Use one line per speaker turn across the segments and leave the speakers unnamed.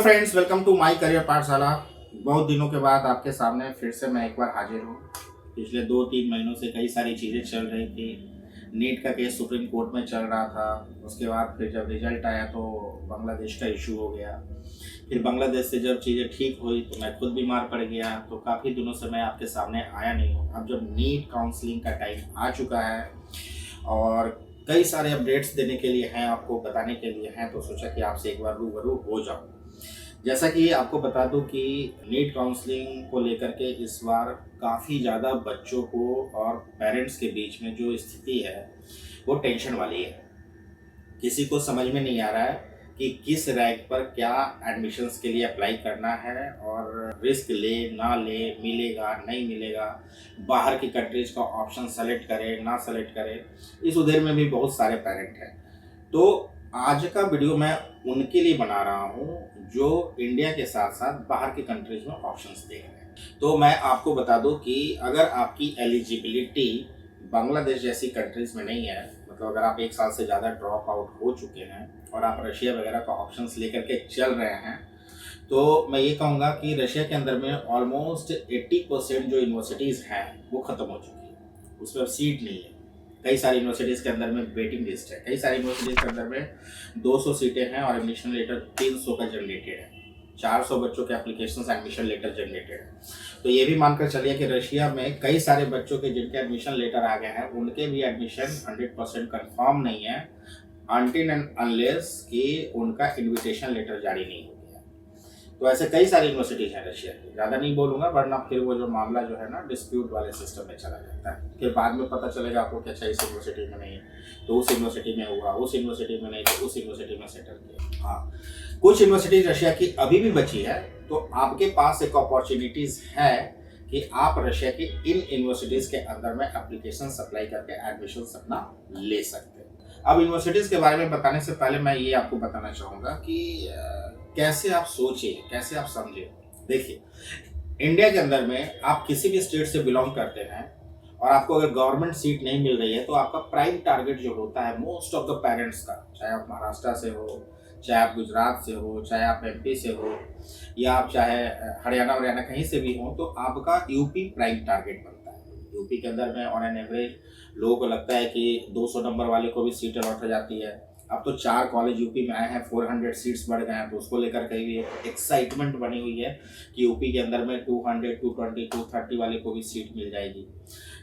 Friends, welcome to my career पाठशाला। बहुत दिनों के बाद आपके सामने फिर से मैं एक बार हाजिर हूँ। पिछले 2-3 महीनों से कई सारी चीज़ें चल रही थी। नीट का केस सुप्रीम कोर्ट में चल रहा था। उसके बाद फिर जब रिजल्ट आया तो बांग्लादेश का इशू हो गया। फिर बांग्लादेश से जब चीज़ें ठीक हुई तो मैं खुद बीमार पड़ गया। तो काफ़ी दिनों से मैं आपके सामने आया नहीं हूँ। अब जब नीट काउंसलिंग का टाइम आ चुका है और कई सारे अपडेट्स देने के लिए हैं, आपको बताने के लिए हैं, तो सोचा कि आपसे एक बार रूबरू हो जाऊँ। जैसा कि आपको बता दूं कि नीट काउंसलिंग को लेकर के इस बार काफ़ी ज़्यादा बच्चों को और पेरेंट्स के बीच में जो स्थिति है वो टेंशन वाली है। किसी को समझ में नहीं आ रहा है कि किस रैंक पर क्या एडमिशन्स के लिए अप्लाई करना है और रिस्क ले ना ले, मिलेगा नहीं मिलेगा, बाहर की कंट्रीज का ऑप्शन सेलेक्ट करे ना सेलेक्ट करे। इस उधेर में भी बहुत सारे पेरेंट हैं। तो आज का वीडियो मैं उनके लिए बना रहा हूँ जो इंडिया के साथ साथ बाहर की कंट्रीज में ऑप्शंस देख रहे हैं। तो मैं आपको बता दूं कि अगर आपकी एलिजिबिलिटी बांग्लादेश जैसी कंट्रीज में नहीं है, मतलब अगर आप 1 साल से ज़्यादा ड्रॉप आउट हो चुके हैं और आप रशिया वगैरह का ऑप्शंस लेकर के चल रहे हैं, तो मैं ये कहूँगा कि रशिया के अंदर में ऑलमोस्ट 80% जो यूनिवर्सिटीज़ हैं वो ख़त्म हो चुकी है। उसमें अब सीट नहीं है। कई सारी यूनिवर्सिटीज़ के अंदर में वेटिंग लिस्ट है। कई सारी यूनिवर्सिटीज़ के अंदर में 200 सीटें हैं और एडमिशन लेटर 300 का जनरेटेड है। 400 बच्चों के एप्लीकेशन एडमिशन लेटर जनरेटेड है। तो ये भी मानकर चलिए कि रशिया में कई सारे बच्चों के जिनके एडमिशन लेटर आ गए हैं उनके भी एडमिशन 100% कन्फर्म नहीं है अनटिल एंड अनलेस कि उनका इन्विटेशन लेटर जारी नहीं हो गया। तो ऐसे कई सारी यूनिवर्सिटीज़ हैं रशिया की। ज़्यादा नहीं बोलूँगा वरना फिर वो जो मामला जो है ना डिस्प्यूट वाले सिस्टम में चला जाता है। फिर बाद में पता चलेगा आपको कि अच्छा इस यूनिवर्सिटी में नहीं तो उस यूनिवर्सिटी में हुआ, उस यूनिवर्सिटी में नहीं तो उस यूनिवर्सिटी में सेटल किया। हाँ, कुछ यूनिवर्सिटी रशिया की अभी भी बची है। तो आपके पास एक अपॉर्चुनिटीज़ है कि आप रशिया की इन यूनिवर्सिटीज़ के अंदर में एप्लीकेशन अप्लाई करके एडमिशन अपना ले सकते हैं। अब यूनिवर्सिटीज़ के बारे में बताने से पहले मैं ये आपको बताना चाहूँगा कि कैसे आप सोचिए, कैसे आप समझे। देखिए, इंडिया के अंदर में आप किसी भी स्टेट से बिलोंग करते हैं और आपको अगर गवर्नमेंट सीट नहीं मिल रही है तो आपका प्राइम टारगेट जो होता है मोस्ट ऑफ द पेरेंट्स का, चाहे आप महाराष्ट्र से हो, चाहे आप गुजरात से हो, चाहे आप एमपी से हो या आप चाहे हरियाणा कहीं से भी हो, तो आपका यूपी प्राइम टारगेट बनता है। यूपी के अंदर में ऑन एन एवरेज लोगों को लगता है कि 200 नंबर वाले को भी सीट अलॉट हो जाती है। अब तो 4 कॉलेज यूपी में आए हैं, 400 सीट्स बढ़ गए हैं, तो उसको लेकर कहीं भी एक एक्साइटमेंट बनी हुई है कि यूपी के अंदर में 200, 220, 230 वाले को भी सीट मिल जाएगी।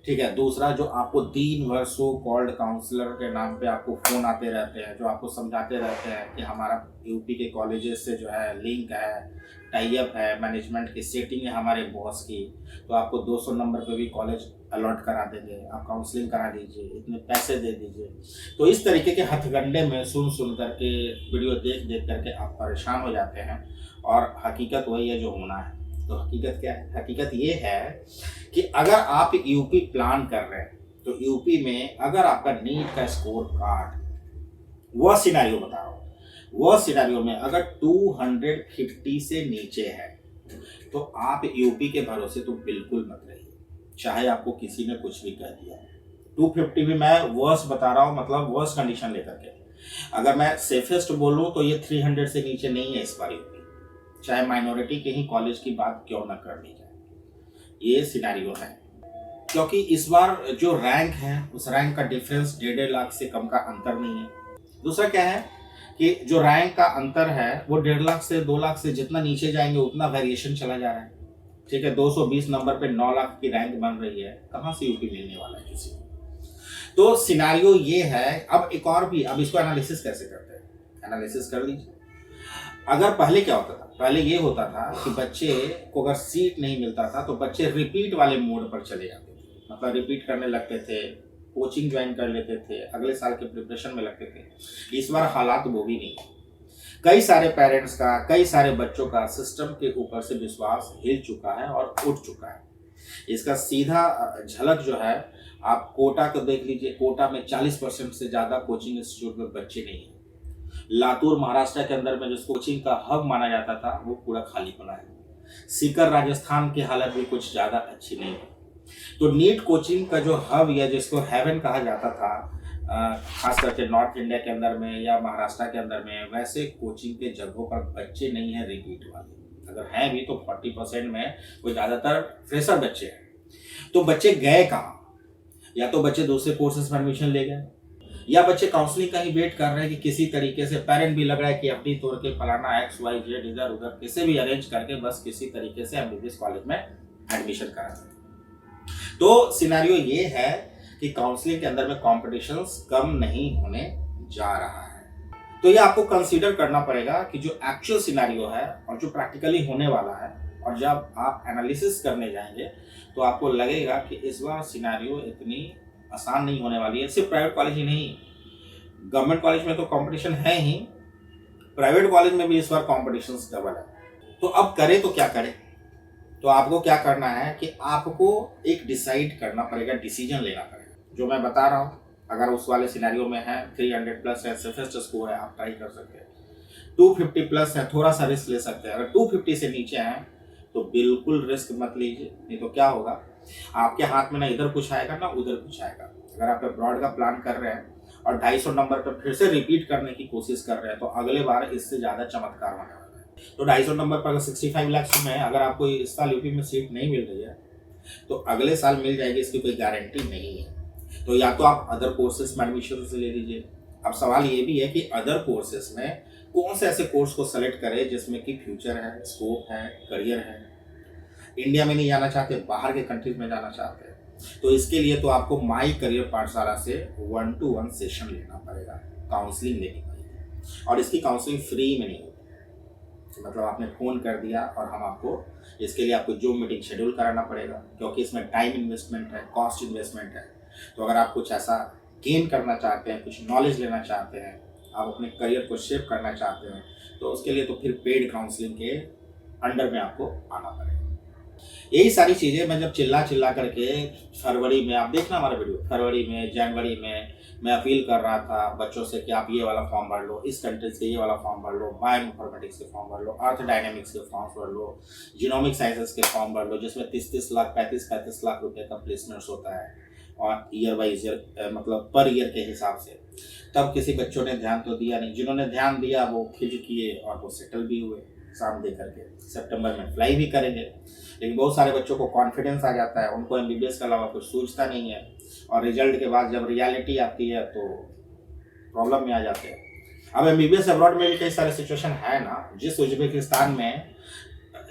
ठीक है। दूसरा, जो आपको दिन भर सो कॉल्ड काउंसलर के नाम पे आपको फ़ोन आते रहते हैं, जो आपको समझाते रहते हैं कि हमारा यूपी के कॉलेजेस से जो है लिंक है, टाई अप है, मैनेजमेंट की सेटिंग है हमारे बॉस की, तो आपको 200 नंबर पे भी कॉलेज अलॉट करा देंगे, आप काउंसलिंग करा दीजिए, इतने पैसे दे दीजिए। तो इस तरीके के हथकंडे में सुन करके, वीडियो देख करके आप परेशान हो जाते हैं और हकीकत वही है जो होना है। तो हकीकत क्या है? हकीकत ये है कि अगर आप यूपी प्लान कर रहे हैं तो यूपी में अगर आपका नीट का स्कोर कार्ड, वह सिनेरियो बता रहा हूँ, वह सिनेरियो में अगर 250 से नीचे है तो आप यूपी के भरोसे तो बिल्कुल मत रहिए, चाहे आपको किसी ने कुछ भी कह दिया। 250 भी मैं वर्स बता रहा हूँ, मतलब वर्स कंडीशन लेकर के। अगर मैं सेफेस्ट बोलूँ तो ये 300 से नीचे नहीं है इस बार यूपी, चाहे माइनॉरिटी के ही कॉलेज की बात क्यों ना कर ली जाए। ये सिनेरियो है क्योंकि इस बार जो रैंक है उस रैंक का डिफरेंस 1.5 लाख से कम का अंतर नहीं है। दूसरा क्या है कि जो रैंक का अंतर है वो 1.5 लाख से 2 लाख से जितना नीचे जाएंगे उतना वेरिएशन चला जा रहा है। ठीक है, 220 नंबर पे 9 लाख की रैंक बन रही है, कहाँ से यूपी मिलने वाला है किसी को। तो सिनेरियो ये है। अब एक और भी, अब इसको एनालिसिस कैसे करते हैं, एनालिसिस कर लीजिए। अगर पहले क्या होता था, पहले ये होता था कि बच्चे को अगर सीट नहीं मिलता था तो बच्चे रिपीट वाले मोड पर चले जाते थे, मतलब रिपीट करने लगते थे, कोचिंग ज्वाइन कर लेते थे, अगले साल के प्रिपरेशन में लगते थे। इस बार हालात वो भी नहीं। कई सारे पेरेंट्स का, कई सारे बच्चों का सिस्टम के ऊपर से विश्वास हिल चुका है और उठ चुका है। इसका सीधा झलक जो है, आप कोटा को देख लीजिए। कोटा में 40% से ज़्यादा कोचिंग इंस्टीट्यूट में बच्चे नहीं हैं। लातूर महाराष्ट्र के अंदर में जिसको कोचिंग का हब माना जाता था वो पूरा खाली पड़ा है। सीकर राजस्थान की हालत भी कुछ ज़्यादा अच्छी नहीं है। तो नीट कोचिंग का जो हब या जिसको हेवन कहा जाता था, खास करके नॉर्थ इंडिया के अंदर में या महाराष्ट्र के अंदर में वैसे कोचिंग के जगहों पर बच्चे नहीं हैं रिपीट वाले। अगर हैं भी तो 40% में वो ज़्यादातर फ्रेशर बच्चे हैं। तो बच्चे गए कहाँ? या तो बच्चे दूसरे कोर्सेज में एडमिशन ले गए, या बच्चे काउंसलिंग का ही वेट कर रहे हैं कि किसी तरीके से पेरेंट भी लग रहा है कि एफडी तोड़ के फलाना XYZ इधर उधर किसी भी अरेंज करके बस किसी तरीके से MBBS कॉलेज में एडमिशन करा दें। तो सिनेरियो ये है कि काउंसलिंग के अंदर में कॉम्पिटिशन्स कम नहीं होने जा रहा है। तो ये आपको कंसीडर करना पड़ेगा कि जो एक्चुअल सिनेरियो है और जो प्रैक्टिकली होने वाला है, और जब आप एनालिसिस करने जाएंगे तो आपको लगेगा कि इस बार सिनेरियो इतनी आसान नहीं होने वाली है। सिर्फ प्राइवेट कॉलेज ही नहीं, गवर्नमेंट कॉलेज में तो कंपटीशन है ही, प्राइवेट कॉलेज में भी इस बार कॉम्पिटिशन्स डबल है। तो अब करें तो क्या करें? तो आपको क्या करना है कि आपको एक डिसाइड करना पड़ेगा, डिसीजन लेना पड़ेगा। जो मैं बता रहा हूँ, अगर उस वाले सिनेरियो में है 300 प्लस है, सेफेस्ट स्कोर है, आप ट्राई कर सकते हैं। 250 प्लस है, थोड़ा सा रिस्क ले सकते हैं। अगर 250 से नीचे हैं तो बिल्कुल रिस्क मत लीजिए, नहीं तो क्या होगा, आपके हाथ में ना इधर कुछ आएगा ना उधर कुछ आएगा। अगर आप ब्रॉड का प्लान कर रहे हैं और 250 नंबर पर फिर से रिपीट करने की कोशिश कर रहे हैं तो अगले बार इससे ज़्यादा चमत्कार होने वाला है। तो 250 नंबर पर अगर 65 लाख में अगर आपको इस साल यूपी में सीट नहीं मिल रही है तो अगले साल मिल जाएगी, इसकी कोई गारंटी नहीं है। तो या तो आप अदर कोर्सेज में एडमिशन से ले लीजिए। अब सवाल ये भी है कि अदर कोर्सेज में कौन से ऐसे कोर्स को सेलेक्ट करें जिसमें कि फ्यूचर है, स्कोप है, करियर है। इंडिया में नहीं जाना चाहते, बाहर के कंट्रीज में जाना चाहते हैं, तो इसके लिए तो आपको माई करियर पाठशाला से 1-to-1 सेशन लेना पड़ेगा, काउंसलिंग लेनी पड़ेगी। और इसकी काउंसलिंग फ्री में नहीं होती, मतलब आपने फ़ोन कर दिया और हम आपको इसके लिए आपको जूम मीटिंग शेड्यूल कराना पड़ेगा, क्योंकि इसमें टाइम इन्वेस्टमेंट है, कॉस्ट इन्वेस्टमेंट है। तो अगर आप कुछ ऐसा गेन करना चाहते हैं, कुछ नॉलेज लेना चाहते हैं, आप अपने करियर को शेप करना चाहते हैं, तो उसके लिए तो फिर पेड काउंसलिंग के अंडर में आपको आना पड़ेगा। यही सारी चीज़ें मैं जब चिल्ला करके फरवरी में, आप देखना हमारा वीडियो, फरवरी में, जनवरी में मैं अपील कर रहा था बच्चों से कि आप ये वाला फॉर्म भर लो, इस कंट्रीज के ये वाला फॉर्म भर लो, बायो इन्फॉर्मेटिक्स के फॉर्म भर लो, अर्थ डायनेमिक्स के फॉर्म भर लो, जीनोमिक साइंसेस के फॉर्म भर लो, जिसमें 30-30 लाख 35-35 लाख रुपए का प्लेसमेंट्स होता है और ईयर वाइज ईयर, मतलब पर ईयर के हिसाब से। तब किसी बच्चों ने ध्यान तो दिया नहीं, जिन्होंने ध्यान दिया वो खिज किए और वो सेटल भी हुए एग्जाम दे करके, सितंबर में फ्लाई भी करेंगे। लेकिन बहुत सारे बच्चों को कॉन्फिडेंस आ जाता है, उनको MBBS के अलावा कुछ सूझता नहीं है, और रिजल्ट के बाद जब रियलिटी आती है तो प्रॉब्लम में आ जाते हैं। अब MBBS अब्रॉड में भी कई सारे सिचुएशन है ना, जिस उज्बेकिस्तान में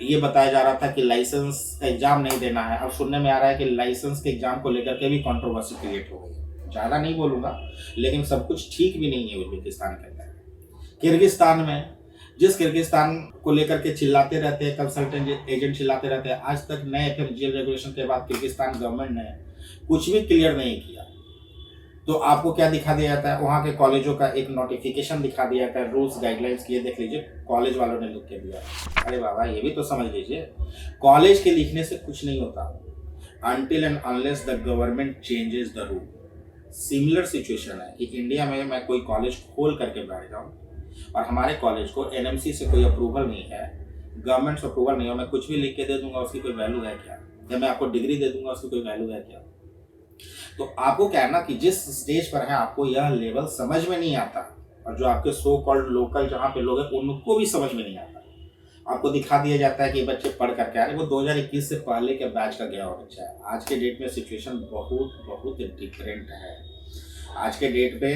ये बताया जा रहा था कि लाइसेंस का एग्जाम नहीं देना है, अब सुनने में आ रहा है कि लाइसेंस के एग्जाम को लेकर के भी कंट्रोवर्सी क्रिएट हो गई। ज़्यादा नहीं बोलूँगा, लेकिन सब कुछ ठीक भी नहीं है उज्बेकिस्तान के अंदर। किर्गिस्तान में, जिस किर्गिस्तान को लेकर के चिल्लाते रहते हैं, कंसल्टेंट एजेंट चिल्लाते रहते हैं, आज तक नए फिर जेल रेगुलेशन के बाद किर्गिस्तान गवर्नमेंट ने कुछ भी क्लियर नहीं किया। तो आपको क्या दिखा दिया जाता है, वहाँ के कॉलेजों का एक नोटिफिकेशन दिखा दिया जाता है, रूल्स गाइडलाइंस की, ये देख लीजिए कॉलेज वालों ने लिख के दिया। अरे बाबा, ये भी तो समझ लीजिए, कॉलेज के लिखने से कुछ नहीं होता, until and unless the government changes the rule. Similar situation है कि इंडिया में मैं कोई कॉलेज खोल करके बैठ जाऊँ और हमारे कॉलेज को NMC से कोई अप्रूवल नहीं है, गवर्नमेंट से अप्रूवल नहीं है, मैं कुछ भी लिख के दे दूंगा, उसकी कोई वैल्यू है क्या? या मैं आपको डिग्री दे दूंगा, उसकी कोई वैल्यू है क्या? तो आपको क्या है ना कि जिस स्टेज पर है आपको यह लेवल समझ में नहीं आता, और जो आपके सो कॉल्ड लोकल जहाँ पे लोग हैं उनको भी समझ में नहीं आता। आपको दिखा दिया जाता है कि बच्चे पढ़ करके आ रहे, वो 2021 से पहले के बैच का गया हुआ बच्चा है। आज के डेट में सिचुएशन बहुत डिफरेंट है। आज के डेट पे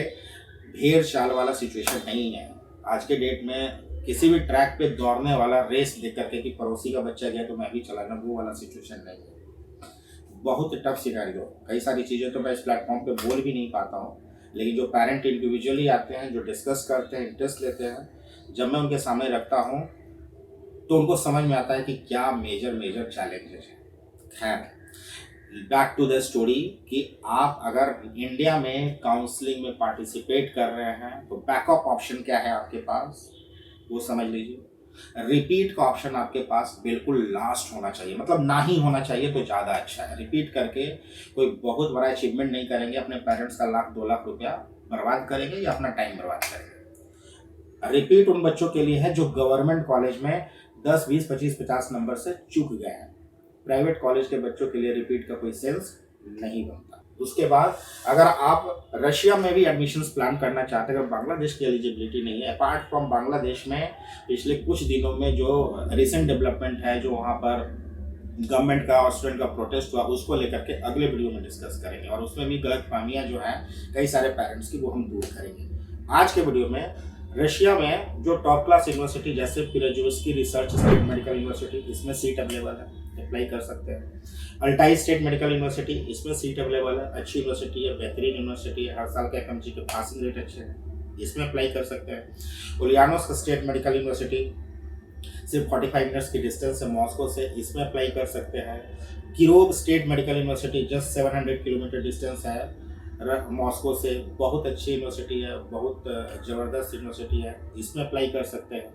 भेड़ चाल वाला सिचुएशन नहीं है। आज के डेट में किसी भी ट्रैक पे दौड़ने वाला रेस देख करके कि पड़ोसी का बच्चा गया तो मैं भी चला जाऊँ, वो वाला सिचुएशन नहीं है। बहुत टफ सिनेरियो, कई सारी चीज़ें तो मैं इस प्लेटफॉर्म पे बोल भी नहीं पाता हूँ, लेकिन जो पेरेंट इंडिविजुअली आते हैं, जो डिस्कस करते हैं, इंटरेस्ट लेते हैं, जब मैं उनके सामने रखता हूँ तो उनको समझ में आता है कि क्या मेजर चैलेंजेस हैं। खैर, बैक टू द स्टोरी कि आप अगर इंडिया में काउंसलिंग में पार्टिसिपेट कर रहे हैं तो बैकअप ऑप्शन क्या है आपके पास, वो समझ लीजिए। रिपीट का ऑप्शन आपके पास बिल्कुल लास्ट होना चाहिए, मतलब ना ही होना चाहिए तो ज़्यादा अच्छा है। रिपीट करके कोई बहुत बड़ा अचीवमेंट नहीं करेंगे, अपने पेरेंट्स का 1-2 लाख रुपया बर्बाद करेंगे या अपना टाइम बर्बाद करेंगे। रिपीट उन बच्चों के लिए है जो गवर्नमेंट कॉलेज में 10, 20, 25, 50 नंबर से चूक गए हैं। प्राइवेट कॉलेज के बच्चों के लिए रिपीट का कोई सेंस नहीं बनता। उसके बाद अगर आप रशिया में भी एडमिशन्स प्लान करना चाहते हैं, अगर बांग्लादेश की एलिजिबिलिटी नहीं है, अपार्ट फ्रॉम बांग्लादेश में पिछले कुछ दिनों में जो रिसेंट डेवलपमेंट है, जो वहाँ पर गवर्नमेंट का और स्टूडेंट का प्रोटेस्ट हुआ, उसको लेकर के अगले वीडियो में डिस्कस करेंगे और उसमें भी गलतफहमियां जो हैं कई सारे पेरेंट्स की, वो हम दूर करेंगे। आज के वीडियो में रशिया में जो टॉप क्लास यूनिवर्सिटी जैसे पिराजोव्स्की रिसर्च स्टेट मेडिकल यूनिवर्सिटी, इसमें सीट अवेलेबल है, अप्लाई कर सकते हैं। अल्टाई स्टेट मेडिकल यूनिवर्सिटी, इसमें सीट अवेलेबल है, अच्छी यूनिवर्सिटी है, बेहतरीन यूनिवर्सिटी है, हर साल का FMG के पासिंग रेट अच्छे हैं, इसमें अप्लाई कर सकते हैं। उलियानोस्क स्टेट मेडिकल यूनिवर्सिटी, सिर्फ 45 मिनट्स की डिस्टेंस है मॉस्को से, इसमें अप्लाई कर सकते हैं। Kirov state medical university just 700 kilometre distance है मॉस्को से, बहुत अच्छी यूनिवर्सिटी है, बहुत ज़बरदस्त यूनिवर्सिटी है, इसमें अप्लाई कर सकते हैं।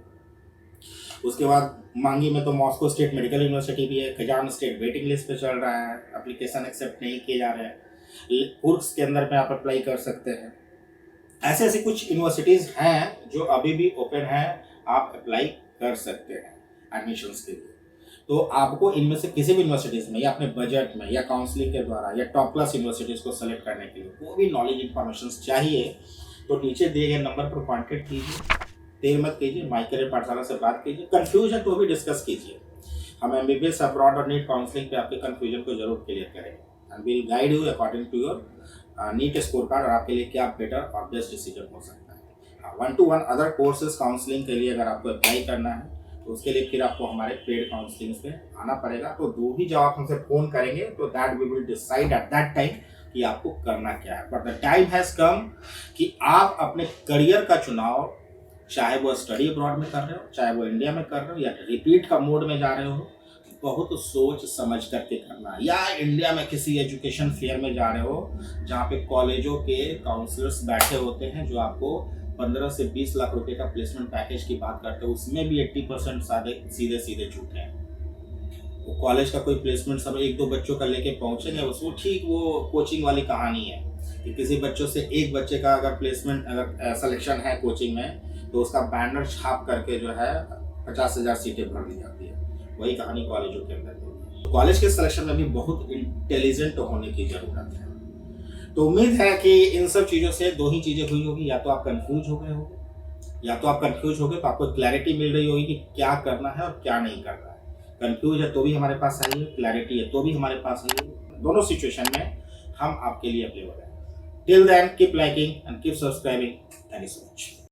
उसके बाद मांगी में तो मॉस्को स्टेट मेडिकल यूनिवर्सिटी भी है, खजान स्टेट वेटिंग लिस्ट पे चल रहा है, एप्लीकेशन एक्सेप्ट नहीं किए जा रहे हैं। कुर्स के अंदर में आप अप्लाई कर सकते हैं। ऐसे ऐसी कुछ यूनिवर्सिटीज़ हैं जो अभी भी ओपन हैं, आप अप्लाई कर सकते हैं एडमिशन्स के लिए। तो आपको इनमें से किसी भी यूनिवर्सिटीज़ में या अपने बजट में या काउंसलिंग के द्वारा या टॉप क्लास यूनिवर्सिटीज़ को सेलेक्ट करने के लिए कोई भी नॉलेज इन्फॉर्मेशन चाहिए तो नीचे दिए गए नंबर पर कॉन्टेक्ट कीजिए, देर मत कीजिए, माई करियर पाठशाला से बात कीजिए, कन्फ्यूजन तो भी डिस्कस कीजिए। हम MBBS अब्रॉड और नीट काउंसलिंग पे आपके कन्फ्यूजन को जरूर क्लियर करेंगे and will guide you according to your NEET score card और आपके लिए क्या बेटर और बेस्ट डिसीजन हो सकता है। 1-to-1 अदर कोर्सेज काउंसलिंग के लिए अगर आपको अप्लाई करना है तो उसके लिए फिर आपको हमारे पेड काउंसलिंग पे आना पड़ेगा। तो दो ही जब आप हमसे फ़ोन करेंगे तो that we will decide at that time कि आपको करना क्या है। But the time has come कि आप अपने करियर का चुनाव, चाहे वो स्टडी अब्रॉड में कर रहे हो, चाहे वो इंडिया में कर रहे हो या रिपीट का मोड में जा रहे हो, बहुत सोच समझ करके करना है। या इंडिया में किसी एजुकेशन फेयर में जा रहे हो जहाँ पे कॉलेजों के काउंसलर्स बैठे होते हैं जो आपको 15 से 20 लाख रुपए का प्लेसमेंट पैकेज की बात करते हो, उसमें भी 80% सीधे सीधे झूठे हैं। वो कॉलेज का कोई प्लेसमेंट सब 1-2 बच्चों का लेके पहुंचेंगे, उसको ठीक वो कोचिंग वाली कहानी है कि किसी बच्चों से एक बच्चे का अगर प्लेसमेंट अगर सिलेक्शन है कोचिंग में तो उसका बैनर छाप करके जो है 50,000 सीटें भर दी जाती है। वही कहानी कॉलेजों के अंदर है। तो कॉलेज के सिलेक्शन में भी बहुत इंटेलिजेंट होने की जरूरत है। तो उम्मीद है कि इन सब चीज़ों से दो ही चीज़ें हुई होगी, या तो आप कंफ्यूज हो गए होगे, या तो आप कंफ्यूज हो गए तो आपको क्लैरिटी मिल रही होगी कि क्या करना है और क्या नहीं करना है। कंफ्यूज है तो भी हमारे पास आइए, क्लैरिटी है तो भी हमारे पास आइए, दोनों सिचुएशन में हम आपके लिए अवेलेबल हैं। Till then keep liking and keep subscribing. Thank you so much.